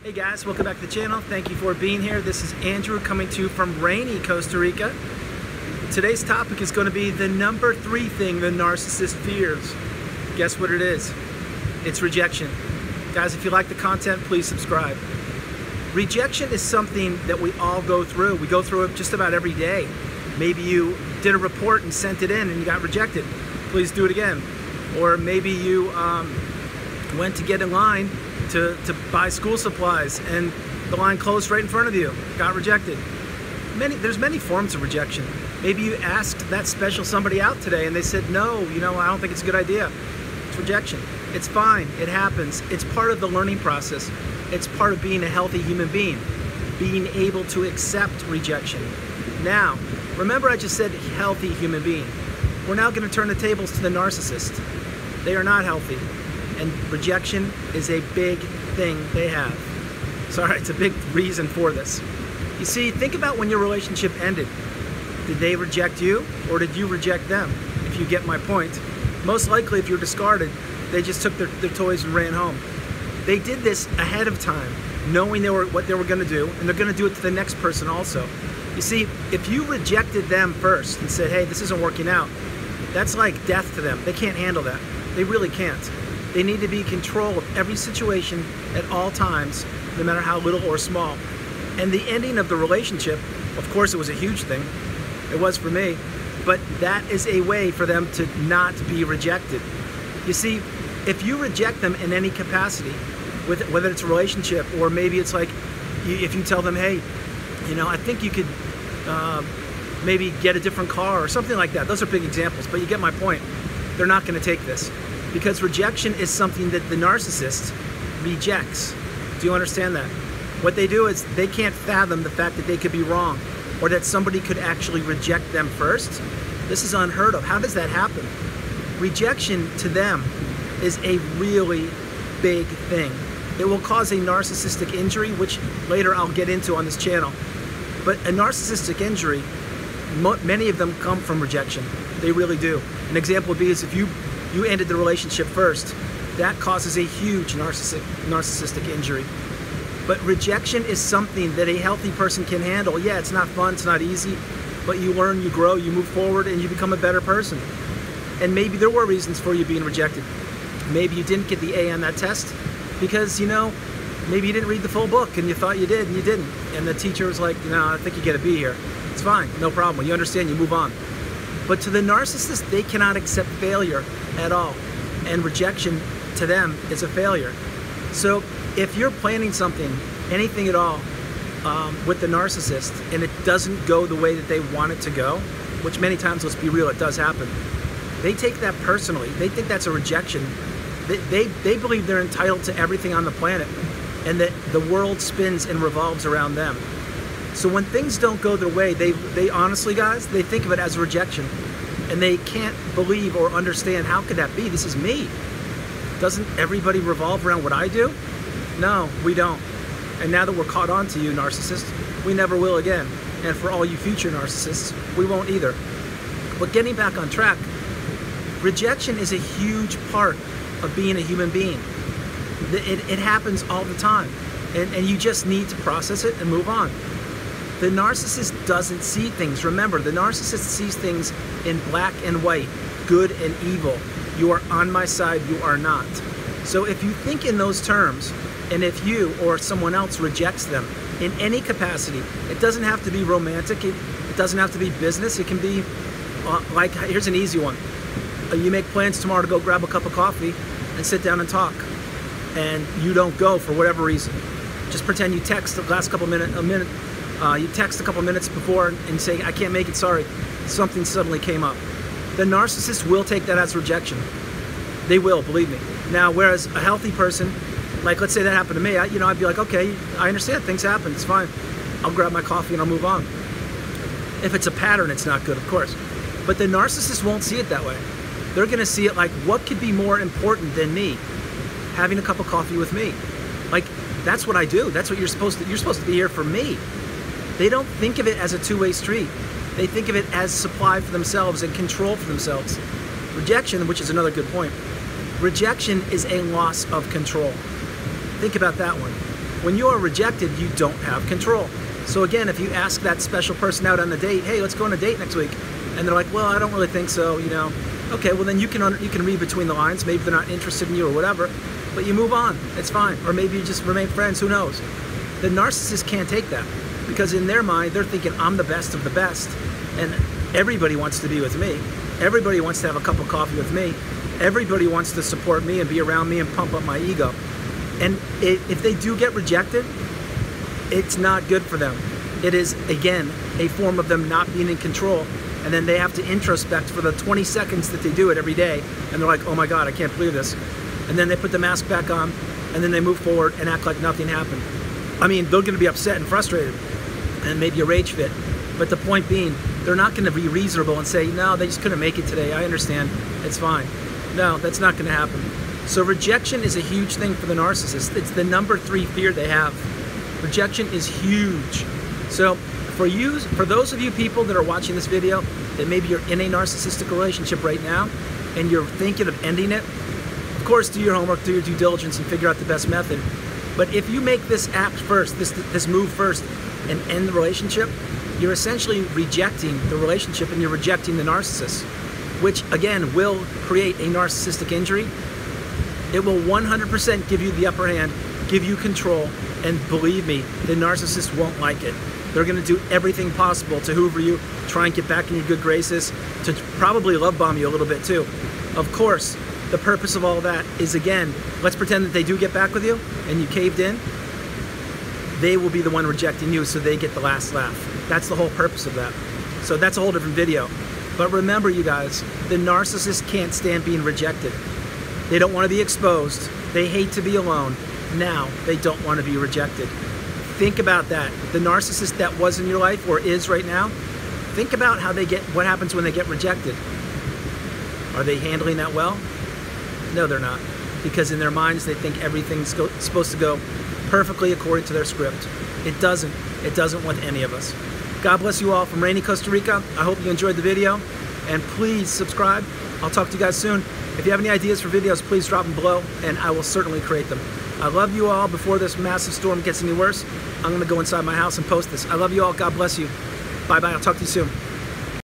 Hey guys, welcome back to the channel. Thank you for being here. This is Andrew coming to you from rainy Costa Rica. Today's topic is going to be the number 3 thing the narcissist fears. Guess what it is? It's rejection. Guys, if you like the content, please subscribe. Rejection is something that we all go through. We go through it just about every day. Maybe you did a report and sent it in and you got rejected. Please do it again. Or maybe you went to get in line to buy school supplies and the line closed right in front of you, got rejected. There's many forms of rejection. Maybe you asked that special somebody out today and they said, no, I don't think it's a good idea. It's rejection. It's fine, it happens. It's part of the learning process. It's part of being a healthy human being, being able to accept rejection. Now, remember I just said healthy human being. We're now going to turn the tables to the narcissist. They are not healthy. And rejection is a big thing they have. Sorry, it's a big reason for this. You see, think about when your relationship ended. Did they reject you or did you reject them? If you get my point. Most likely, if you're discarded, they just took their toys and ran home. They did this ahead of time, knowing what they were going to do, and they're going to do it to the next person also. You see, if you rejected them first and said, hey, this isn't working out, that's like death to them. They can't handle that. They really can't. They need to be in control of every situation at all times, no matter how little or small. And the ending of the relationship, of course it was a huge thing. It was for me. But that is a way for them to not be rejected. You see, if you reject them in any capacity, whether it's a relationship or maybe it's like, if you tell them, hey, I think you could maybe get a different car or something like that. Those are big examples, but you get my point. They're not going to take this. Because rejection is something that the narcissist rejects. Do you understand that? What they do is they can't fathom the fact that they could be wrong or that somebody could actually reject them first. This is unheard of. How does that happen? Rejection to them is a really big thing. It will cause a narcissistic injury, which later I'll get into on this channel. But a narcissistic injury, many of them come from rejection. They really do. An example would be is if you ended the relationship first, that causes a huge narcissistic injury. But rejection is something that a healthy person can handle. Yeah, it's not fun, it's not easy, but you learn, you grow, you move forward, and you become a better person. And maybe there were reasons for you being rejected. Maybe you didn't get the A on that test because, maybe you didn't read the full book and you thought you did and you didn't. And the teacher was like, no, I think you get a B here. It's fine, no problem. You understand, you move on. But to the narcissist, they cannot accept failure at all. And rejection to them is a failure. So if you're planning something, anything at all, with the narcissist, and it doesn't go the way that they want it to go, which many times, let's be real, it does happen, they take that personally. They think that's a rejection. They believe they're entitled to everything on the planet and that the world spins and revolves around them. So when things don't go their way, they honestly, guys, they think of it as rejection. And they can't believe or understand, how could that be? This is me. Doesn't everybody revolve around what I do? No, we don't. And now that we're caught on to you, narcissist, we never will again. And for all you future narcissists, we won't either. But getting back on track, rejection is a huge part of being a human being. It happens all the time. And you just need to process it and move on. The narcissist doesn't see things. Remember, the narcissist sees things in black and white, good and evil. You are on my side, you are not. So if you think in those terms, and if you or someone else rejects them in any capacity, it doesn't have to be romantic, it doesn't have to be business, it can be, like, here's an easy one. You make plans tomorrow to go grab a cup of coffee and sit down and talk, and you don't go for whatever reason. Just pretend you text the last couple minutes, you text a couple minutes before and say, I can't make it, sorry. Something suddenly came up. The narcissist will take that as rejection. They will, believe me. Now, whereas a healthy person, like let's say that happened to me, I'd be like, okay, I understand, things happen, it's fine. I'll grab my coffee and I'll move on. If it's a pattern, it's not good, of course. But the narcissist won't see it that way. They're gonna see it like, what could be more important than me? Having a cup of coffee with me. Like, that's what I do. That's what you're supposed to be here for me. They don't think of it as a two-way street. They think of it as supply for themselves and control for themselves. Rejection, which is another good point, rejection is a loss of control. Think about that one. When you are rejected, you don't have control. So again, if you ask that special person out on a date, hey, let's go on a date next week, and they're like, well, I don't really think so, you know. Okay, well then you can read between the lines. Maybe they're not interested in you or whatever, but you move on. It's fine. Or maybe you just remain friends. Who knows? The narcissist can't take that, because in their mind they're thinking, I'm the best of the best, and everybody wants to be with me. Everybody wants to have a cup of coffee with me. Everybody wants to support me and be around me and pump up my ego. And if they do get rejected, it's not good for them. It is, again, a form of them not being in control. And then they have to introspect for the 20 seconds that they do it every day. And they're like, oh my God, I can't believe this. And then they put the mask back on, and then they move forward and act like nothing happened. I mean, they're gonna be upset and frustrated, and maybe a rage fit. But the point being, they're not gonna be reasonable and say, no, they just couldn't make it today. I understand, it's fine. No, that's not gonna happen. So rejection is a huge thing for the narcissist. It's the number 3 fear they have. Rejection is huge. So for those of you people that are watching this video, that maybe you're in a narcissistic relationship right now, and you're thinking of ending it, of course, do your homework, do your due diligence, and figure out the best method. But if you make this act first, this move first, and end the relationship, you're essentially rejecting the relationship, and you're rejecting the narcissist, which again will create a narcissistic injury. It will 100% give you the upper hand, give you control, and believe me, the narcissist won't like it. They're gonna do everything possible to hoover you, try and get back in your good graces, to probably love bomb you a little bit too. Of course, the purpose of all that is, again, let's pretend that they do get back with you and you caved in. They will be the one rejecting you, so they get the last laugh. That's the whole purpose of that. So that's a whole different video. But remember, you guys, the narcissist can't stand being rejected. They don't want to be exposed. They hate to be alone. Now, they don't want to be rejected. Think about that. The narcissist that was in your life or is right now, think about how what happens when they get rejected. Are they handling that well? No, they're not. Because in their minds, they think everything's supposed to go perfectly according to their script. It doesn't. It doesn't with any of us. God bless you all from rainy Costa Rica. I hope you enjoyed the video, and please subscribe. I'll talk to you guys soon. If you have any ideas for videos, please drop them below, and I will certainly create them. I love you all. Before this massive storm gets any worse, I'm going to go inside my house and post this. I love you all. God bless you. Bye-bye. I'll talk to you soon.